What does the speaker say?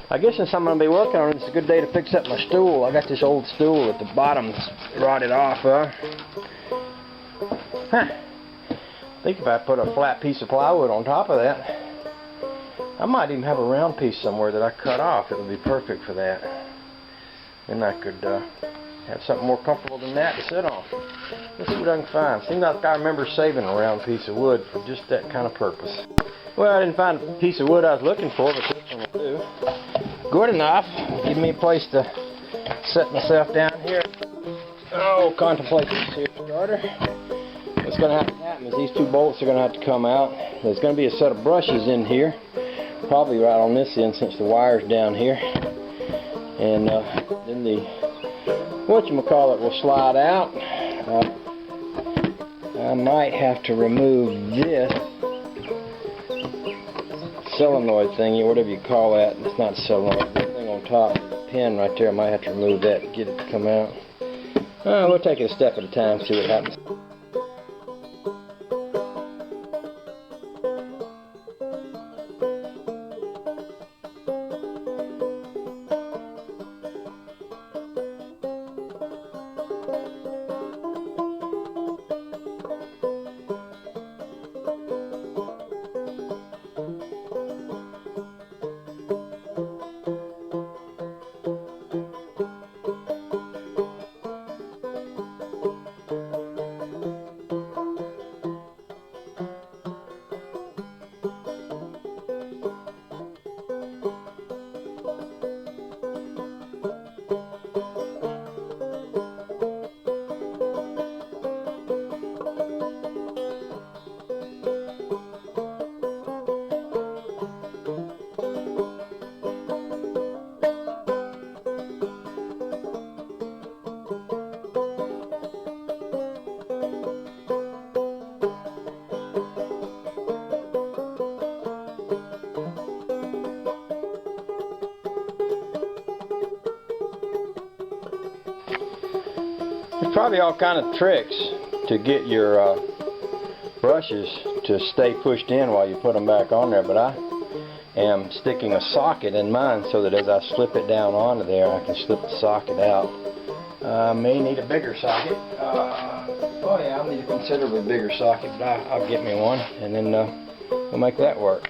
I guess since I'm going to be working on it, it's a good day to fix up my stool. I got this old stool at the bottom rotted off. I think if I put a flat piece of plywood on top of that, I might even have a round piece somewhere that I cut off. It would be perfect for that. Then I could have something more comfortable than that to sit on. Let's see what I can find. Seems like I remember saving a round piece of wood for just that kind of purpose. Well, I didn't find the piece of wood I was looking for, but this one will do. Good enough. Give me a place to set myself down here. Oh, contemplate this here starter. What's going to have to happen is these two bolts are going to have to come out. There's going to be a set of brushes in here, probably right on this end since the wire's down here. And then the whatchamacallit will slide out. I might have to remove this solenoid thingy, whatever you call that. It's not solenoid. The thing on top, the pin right there, I might have to remove that to get it to come out. We'll take it a step at a time, see what happens. There's probably all kind of tricks to get your brushes to stay pushed in while you put them back on there, but I am sticking a socket in mine so that as I slip it down onto there, I can slip the socket out. I may need a bigger socket. Oh yeah, I'll need a considerably bigger socket, but I'll get me one, and then we'll make that work.